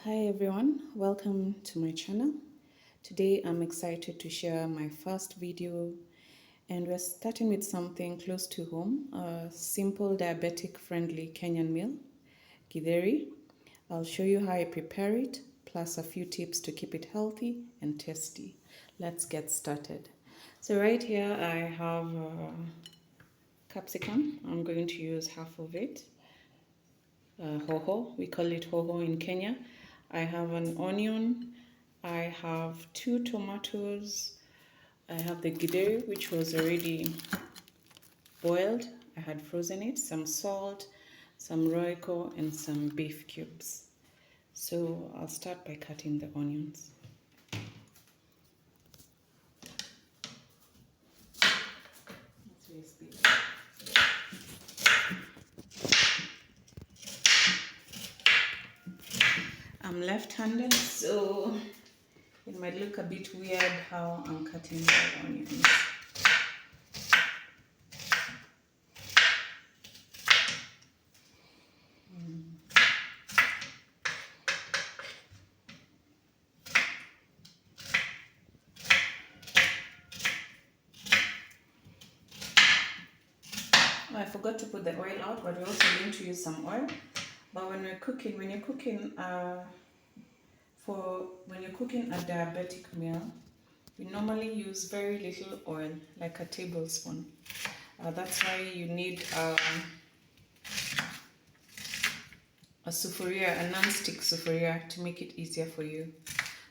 Hi everyone, welcome to my channel. Today I'm excited to share my first video and we're starting with something close to home, a simple diabetic-friendly Kenyan meal, Githeri. I'll show you how I prepare it, plus a few tips to keep it healthy and tasty. Let's get started. So right here I have capsicum. I'm going to use half of it. Hoho, we call it hoho in Kenya. I have an onion, I have 2 tomatoes, I have the githeri which was already boiled, I had frozen it, some salt, some Royco and some beef cubes. So I'll start by cutting the onions. I'm left-handed, so it might look a bit weird how I'm cutting the onions. I forgot to put the oil out, but we're also going to use some oil. But when you're cooking a diabetic meal, we normally use very little oil, like a tablespoon. That's why you need a sufuria, a non-stick sufuria, to make it easier for you.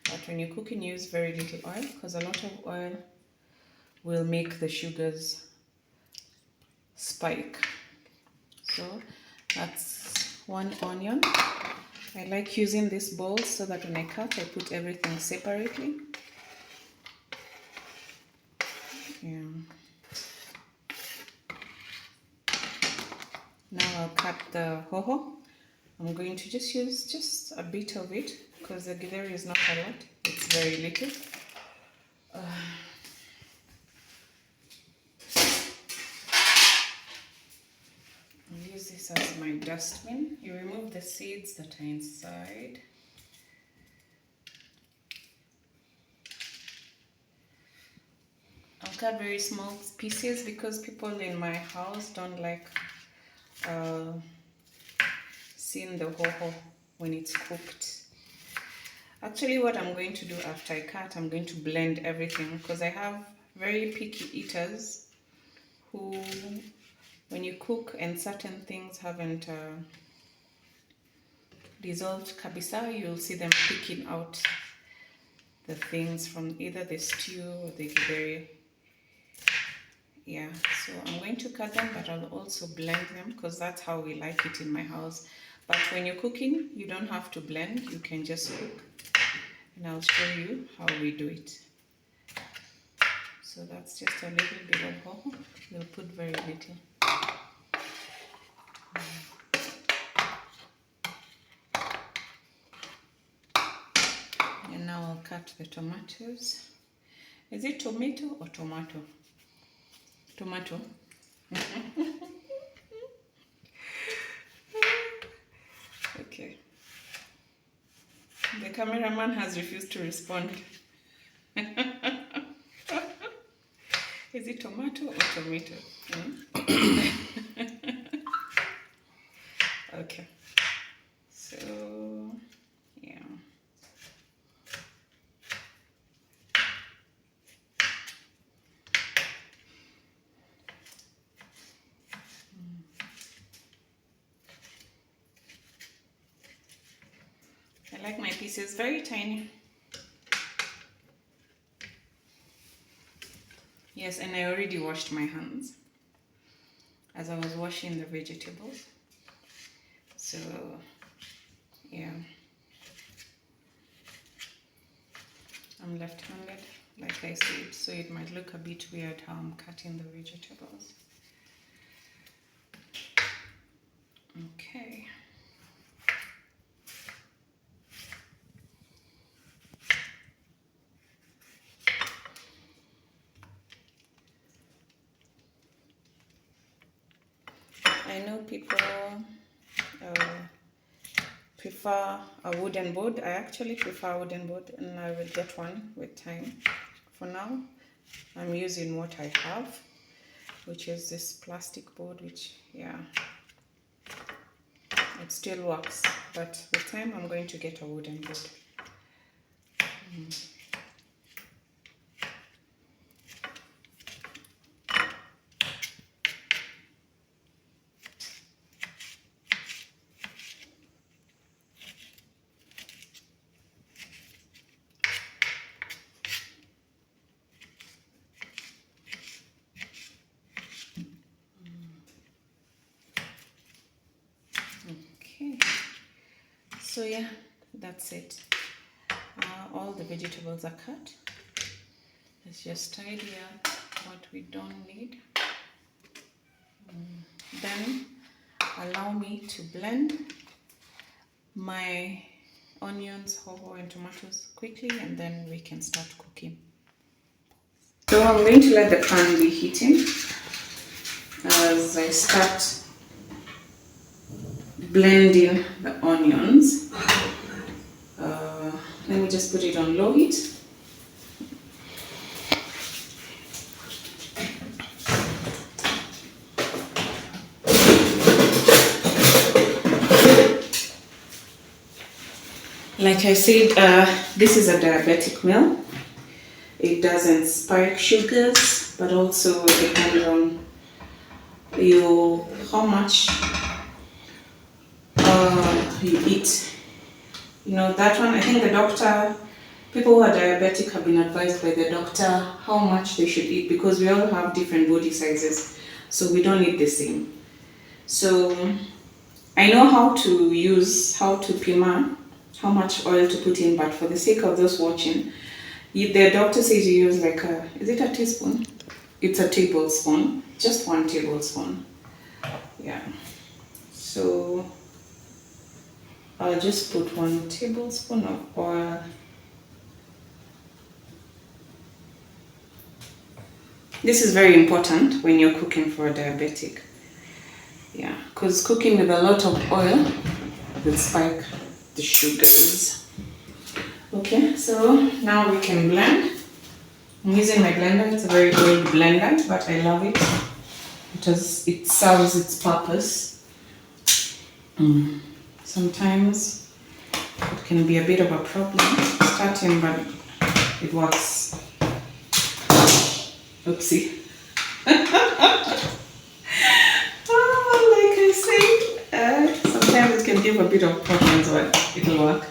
But when you're cooking, use very little oil, because a lot of oil will make the sugars spike. So that's 1 onion. I like using this bowl so that when I cut, I put everything separately. Yeah. Now I'll cut the hoho. I'm going to just use a bit of it because the githeri is not a lot, it's very little. I'll use this as my dustbin. You remove the seeds that are inside. I'll cut very small pieces because people in my house don't like seeing the hoho when it's cooked. Actually, what I'm going to do after I cut, I'm going to blend everything because I have very picky eaters who, when you cook and certain things haven't dissolved kabisa, you'll see them picking out the things from either the stew or the githeri. Yeah, so I'm going to cut them, but I'll also blend them because that's how we like it in my house. But when you're cooking, you don't have to blend, you can just cook. And I'll show you how we do it. So that's just a little bit of hoho. We'll put very little. And now I'll cut the tomatoes. Is it tomato or tomato? Tomato. Okay. The cameraman has refused to respond. Is it tomato or tomato? Okay. So, yeah. I like my pieces very tiny. Yes, and I already washed my hands as I was washing the vegetables. So, yeah. I'm left-handed, like I said, so it might look a bit weird how I'm cutting the vegetables. Okay. I know people prefer a wooden board. I actually prefer a wooden board, and I will get one with time. For now, I'm using what I have, which is this plastic board, which, yeah, it still works, but with time I'm going to get a wooden board. Okay, so yeah, that's it. All the vegetables are cut. Let's just tidy up what we don't need. Then allow me to blend my onions, hoho, and tomatoes quickly, and then we can start cooking. So I'm going to let the pan be heating as I start blending the onions. Let me just put it on low heat. Like I said, this is a diabetic meal. It doesn't spike sugars, but also depends on how much you eat. You know, that one, I think people who are diabetic have been advised by the doctor how much they should eat, because we all have different body sizes, so we don't eat the same. So I know how to pima, how much oil to put in, but for the sake of those watching, the doctor says you use like is it a teaspoon? It's a tablespoon, just 1 tablespoon. Yeah. So I'll just put 1 tablespoon of oil. This is very important when you're cooking for a diabetic. Yeah, because cooking with a lot of oil will spike the sugars. Okay, so now we can blend. I'm using my blender. It's a very old blender, but I love it because it serves its purpose. Sometimes it can be a bit of a problem starting, but it works. Oopsie. Like I said, sometimes it can give a bit of problems, but it'll work.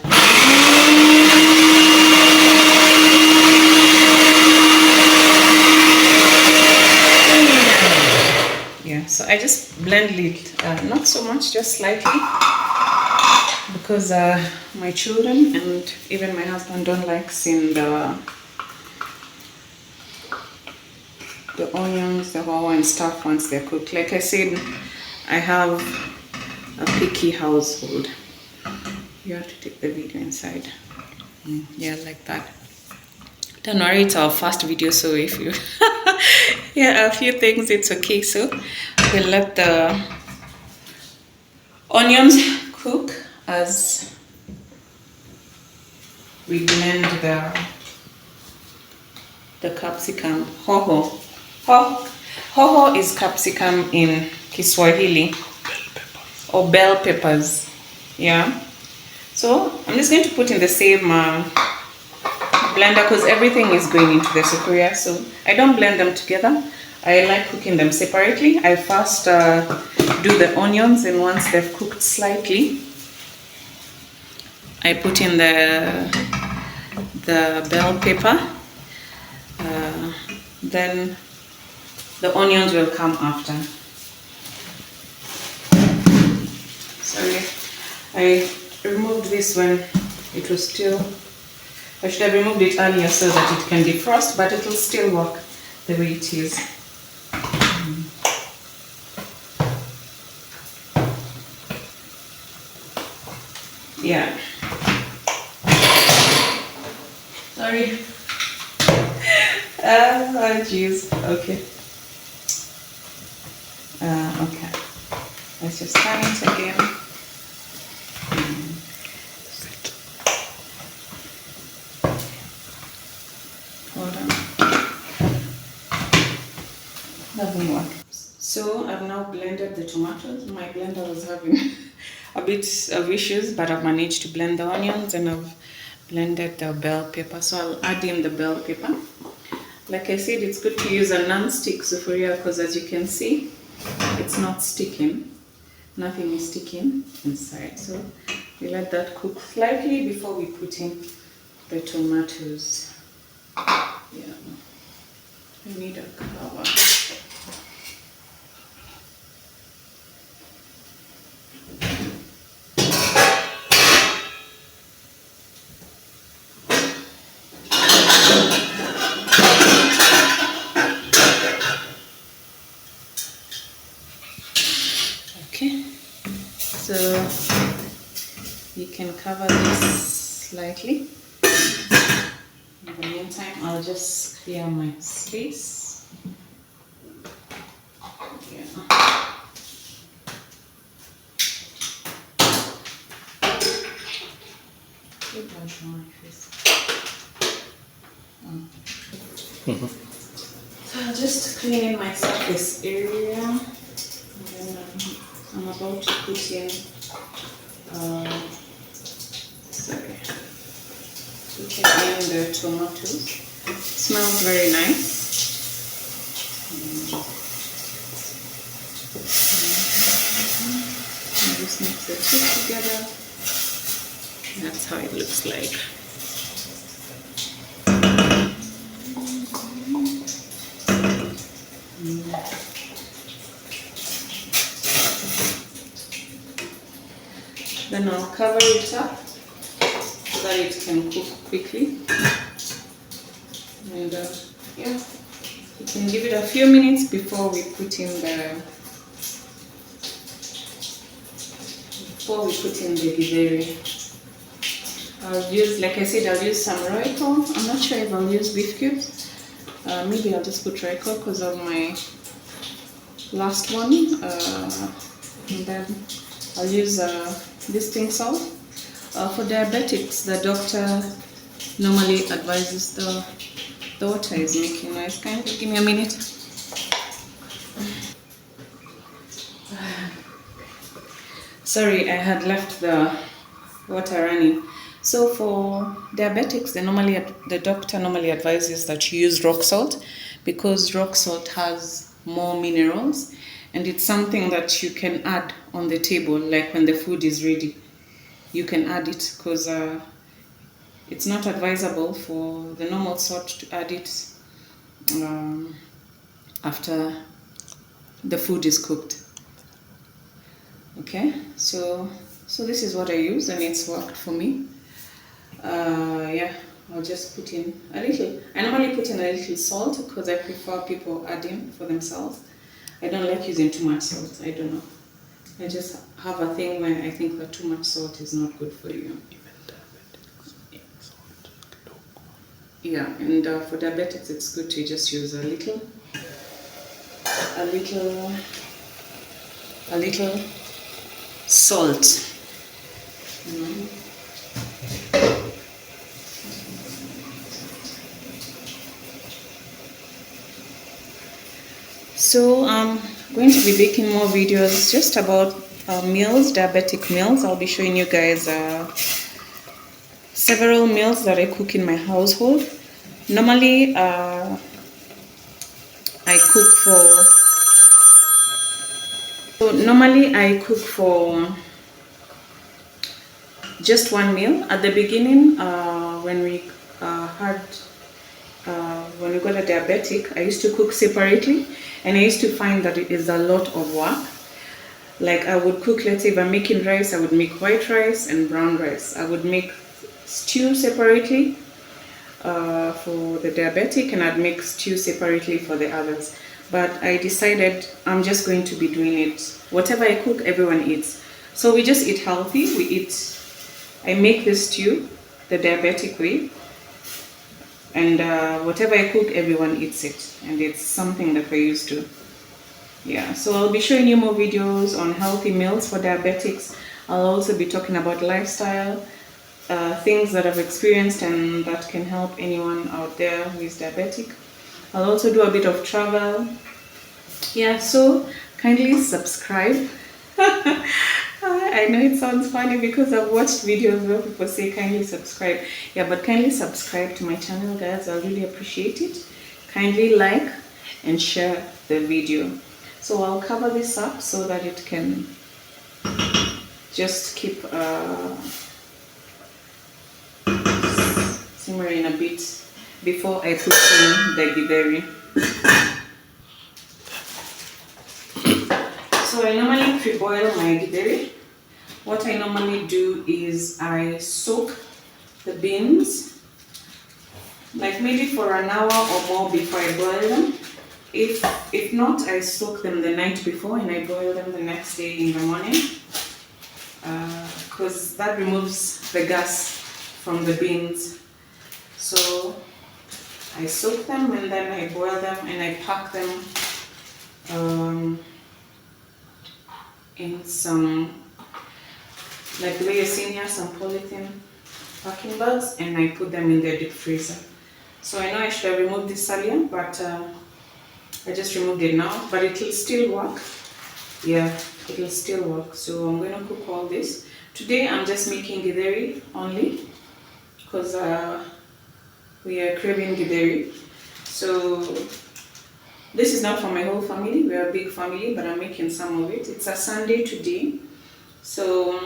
Yeah, so I just blend it, not so much, just slightly, because my children and even my husband don't like seeing the onions, the hoho and stuff once they're cooked. Like I said, I have a picky household. You have to take the video inside. Yeah, like that. Don't worry, it's our first video, so if you yeah, a few things, it's okay. So we'll let the onions cook as we blend the capsicum. Hoho. Hoho is capsicum in Kiswahili, or bell peppers. Yeah. So I'm just going to put in the same blender, because everything is going into the sufuria. So I don't blend them together. I like cooking them separately. I first do the onions, and once they've cooked slightly, I put in the bell pepper. Then the onions will come after. Sorry, I removed this when it was still, I should have removed it earlier so that it can defrost, but it will still work the way it is. Yeah. Sorry. Oh jeez. Okay. Okay. Let's just turn it again. Hold on. Lovely one. So I've now blended the tomatoes. My blender was having a bit of issues, but I've managed to blend the onions and I've blended the bell pepper. So I'll add in the bell pepper. Like I said, it's good to use a non-stick sufuria because as you can see, it's not sticking. Nothing is sticking inside. So we let that cook slightly before we put in the tomatoes. Yeah, I need a cover. Okay, so you can cover this slightly. In the meantime, I'll just clear my space. Yeah. So I'll just clean in my surface area. And then I'm about to put in the tomatoes. It smells very nice. And just mix the two together. That's how it looks like. Then I'll cover it up so that it can cook quickly. And yeah, you can give it a few minutes before we put in the Githeri. I'll use, like I said, I'll use some Royco. I'm not sure if I'll use beef cubes. Maybe I'll just put Royco because of my last one. And then I'll use distinct salt. For diabetics, the doctor normally advises the water is making noise. Can you give me a minute? Sorry, I had left the water running. So for diabetics, the doctor normally advises that you use rock salt because rock salt has more minerals, and it's something that you can add on the table, like when the food is ready. You can add it because it's not advisable for the normal salt to add it after the food is cooked. Okay, so this is what I use and it's worked for me. Yeah, I'll just put in a little. I normally put in a little salt because I prefer people adding for themselves. I don't like using too much salt. I don't know. I just have a thing where I think that too much salt is not good for you. Yeah, and for diabetics, it's good to just use a little salt. So I'm going to be making more videos just about meals, diabetic meals. I'll be showing you guys several meals that I cook in my household. Normally I cook for just one meal. At the beginning, when we got a diabetic, I used to cook separately, and I used to find that it is a lot of work. Like I would cook, let's say if I'm making rice, I would make white rice and brown rice. I would make stew separately for the diabetic, and I'd make stew separately for the others. But I decided I'm just going to be doing it. Whatever I cook, everyone eats. So we just eat healthy. I make the stew the diabetic way, and whatever I cook, everyone eats it, and it's something that we're used to. Yeah, so I'll be showing you more videos on healthy meals for diabetics. I'll also be talking about lifestyle, things that I've experienced and that can help anyone out there who is diabetic. I'll also do a bit of travel. Yeah, so kindly subscribe. I know it sounds funny because I've watched videos where people say kindly subscribe. Yeah, but kindly subscribe to my channel, guys. I really appreciate it. Kindly like and share the video. So I'll cover this up so that it can just keep simmering a bit before I put in the githeri. So I normally pre-boil my githeri. What I normally do is I soak the beans, like maybe for an hour or more before I boil them. If not, I soak them the night before and I boil them the next day in the morning, because that removes the gas from the beans. So I soak them and then I boil them and I pack them in some, like the way you're seeing here, some polythene packing bags, and I put them in the deep freezer. So I know I should have removed this earlier, but I just removed it now, but it will still work. Yeah, it will still work. So I'm going to cook all this. Today I'm just making githeri only because we are craving githeri. So this is not for my whole family. We are a big family, but I'm making some of it. It's a Sunday today, so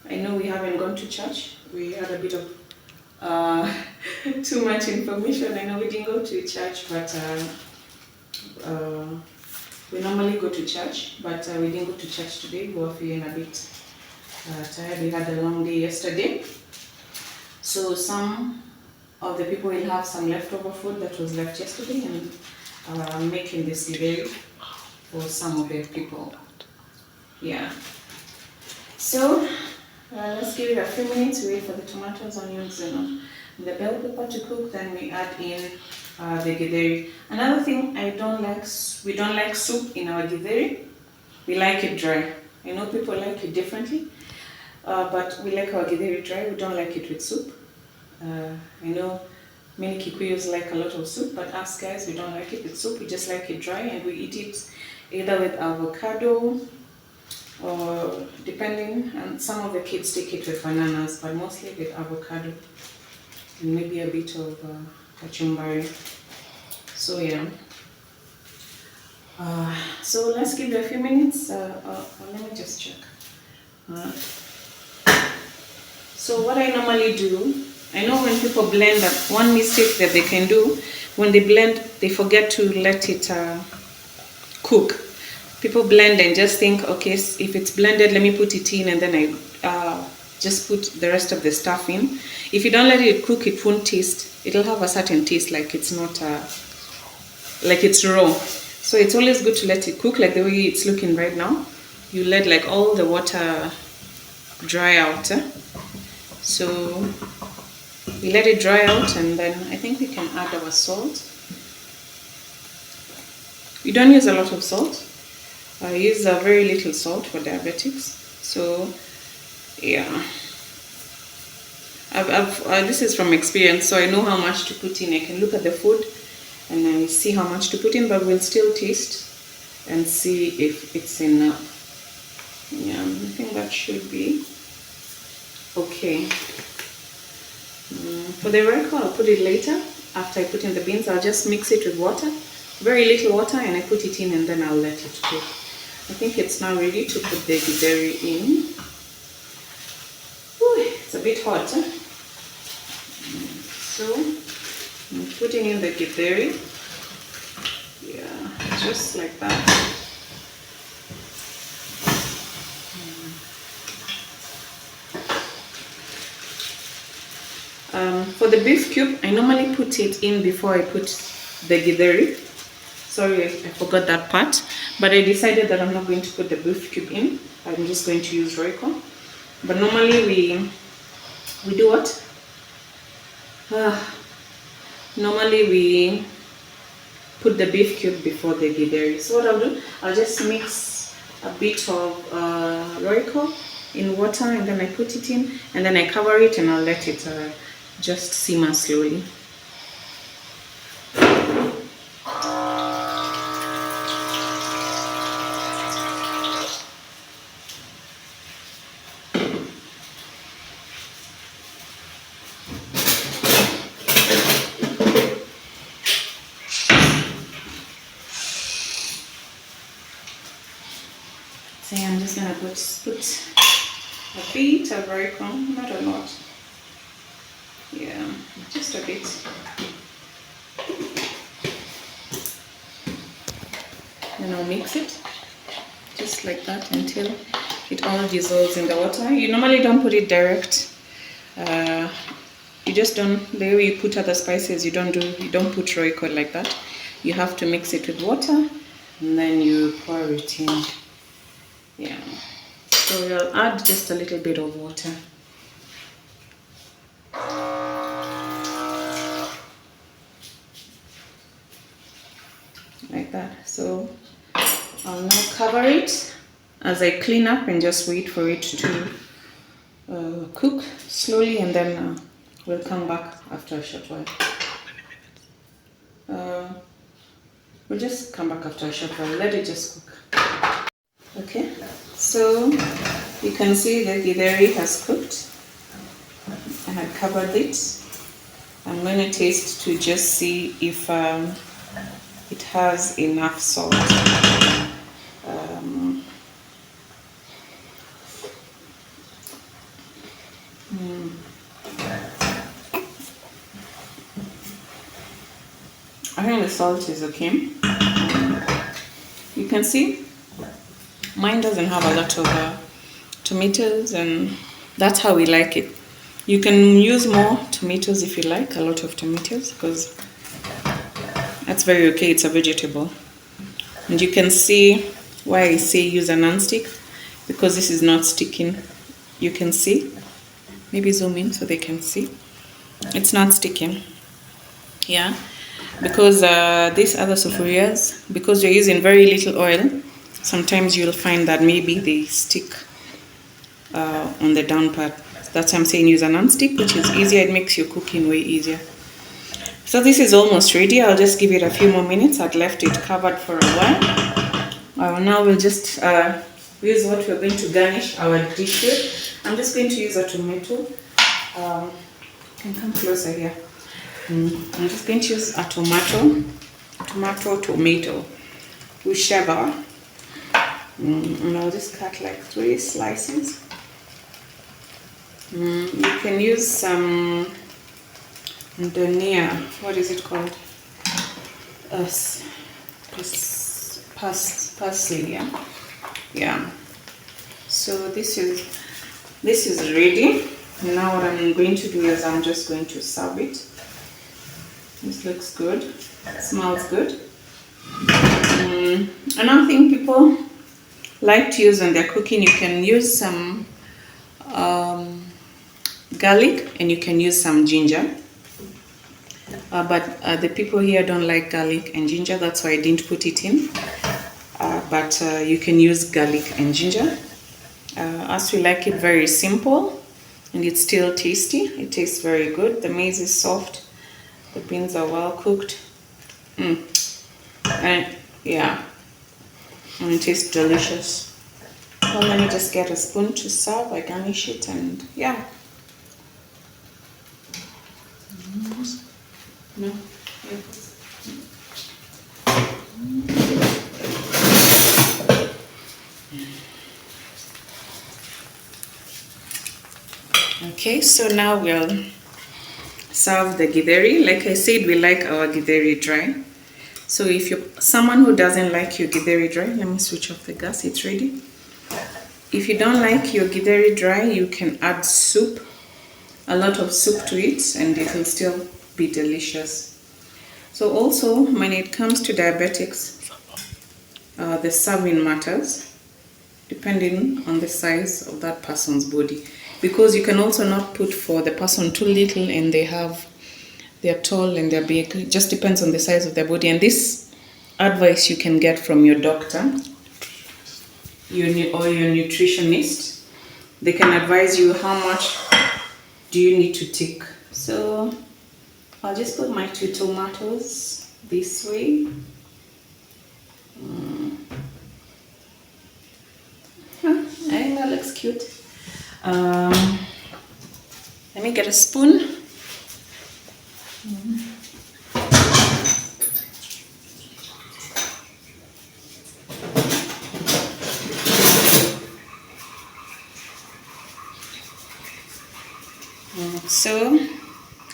I know we haven't gone to church. We had a bit of too much information. I know we didn't go to church, but we normally go to church, but we didn't go to church today. We were feeling a bit tired. We had a long day yesterday. So some of the people will have some leftover food that was left yesterday, and I'm making this githeri for some of the people. Yeah. So let's give it a few minutes. Wait for the tomatoes, onions, and the bell pepper to cook. Then we add in the githeri. Another thing, we don't like soup in our githeri. We like it dry. I know people like it differently, but we like our githeri dry. We don't like it with soup. I know many Kikuyus like a lot of soup, but us guys, we don't like it with soup. We just like it dry, and we eat it either with avocado or depending, and some of the kids take it with bananas, but mostly with avocado and maybe a bit of kachumbari. So yeah. So let's give it a few minutes. Let me just check. So what I normally do, I know when people blend, one mistake that they can do, when they blend, they forget to let it cook. People blend and just think, okay, if it's blended, let me put it in, and then I just put the rest of the stuff in. If you don't let it cook, it won't taste. It'll have a certain taste, like it's not, like it's raw. So it's always good to let it cook, like the way it's looking right now. You let like all the water dry out. So we let it dry out, and then I think we can add our salt. We don't use a lot of salt. I use a very little salt for diabetics. So yeah, this is from experience, so I know how much to put in. I can look at the food and I see how much to put in, but we'll still taste and see if it's enough. Yeah, I think that should be okay. For the Royco, I'll put it later. After I put in the beans, I'll just mix it with water, very little water, and I put it in, and then I'll let it cook. I think it's now ready to put the githeri in. Ooh, it's a bit hot. So I'm putting in the githeri. Yeah, just like that. For the beef cube, I normally put it in before I put the githeri. Sorry, I forgot that part. But I decided that I'm not going to put the beef cube in. I'm just going to use Royco. But normally we do what? Normally we put the beef cube before the githeri. So what I'll do, I'll just mix a bit of Royco in water, and then I put it in, and then I cover it, and I'll let it just simmer slowly. So I'm just gonna put a bit of Royco, not a lot. Yeah, just a bit. Then I'll mix it just like that until it all dissolves in the water. You normally don't put it direct. You just don't, the way you put other spices, you don't put Royco like that. You have to mix it with water, and then you pour it in. Yeah. So we'll add just a little bit of water. Like that. So I'll now cover it as I clean up and just wait for it to cook slowly, and then we'll come back after a short while. We'll just come back after a short while. Let it just cook. Okay, so you can see the githeri has cooked. I had covered it. I'm going to taste to just see if it has enough salt. I think the salt is okay. You can see mine doesn't have a lot of tomatoes, and that's how we like it. You can use more tomatoes if you like, a lot of tomatoes, because that's very okay. It's a vegetable. And you can see why I say use a non-stick, because this is not sticking. You can see. Maybe zoom in so they can see. It's not sticking. Yeah. Because these other sufurias, because you're using very little oil, sometimes you'll find that maybe they stick on the down part. That's why I'm saying use a non-stick, which is easier. It makes your cooking way easier. So this is almost ready. I'll just give it a few more minutes. I'd left it covered for a while. Now we'll just use what we're going to garnish our dish with. I'm just going to use a tomato. You can come closer here. I'm just going to use a tomato, whichever. And I'll just cut like 3 slices. You can use some dhania. What is it called? Parsley. Yeah. So this is ready. Now what I'm going to do is I'm just going to serve it. This looks good. It smells good. Another thing people like to use when they're cooking, you can use some garlic, and you can use some ginger. But the people here don't like garlic and ginger, that's why I didn't put it in. But you can use garlic and ginger. As we like it very simple, and it's still tasty. It tastes very good. The maize is soft. The beans are well cooked. And yeah, and it tastes delicious. Well, let me just get a spoon to serve. I garnish it, and yeah. No. Okay, so now we'll serve the githeri. Like I said, we like our githeri dry. So if you're someone who doesn't like your githeri dry, let me switch off the gas, it's ready. If you don't like your githeri dry, you can add soup, a lot of soup to it, and it will still be delicious. So also, when it comes to diabetics, the serving matters, depending on the size of that person's body. Because you can also not put for the person too little and they're tall and they're big. It just depends on the size of their body. And this advice you can get from your doctor or your nutritionist. they can advise you how much do you need to take. So I'll just put my 2 tomatoes this way. I think that looks cute. Let me get a spoon. So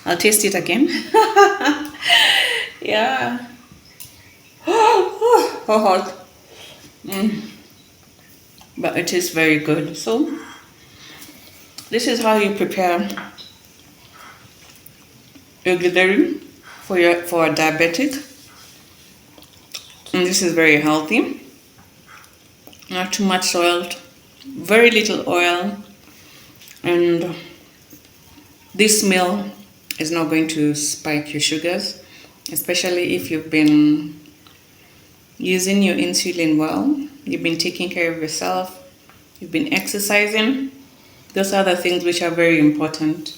I'll taste it again. Yeah. Oh, hot. But it is very good. So this is how you prepare your githeri for a diabetic. And this is very healthy. Not too much salt, very little oil, and this meal is not going to spike your sugars, especially if you've been using your insulin well, you've been taking care of yourself, you've been exercising. Those are the things which are very important.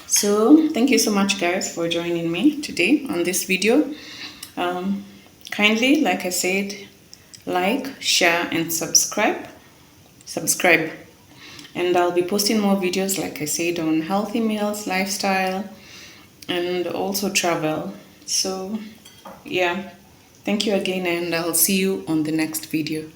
So thank you so much, guys, for joining me today on this video. Kindly, like I said, like, share, and subscribe. And I'll be posting more videos, like I said, on healthy meals, lifestyle, and also travel. So yeah, thank you again, and I'll see you on the next video.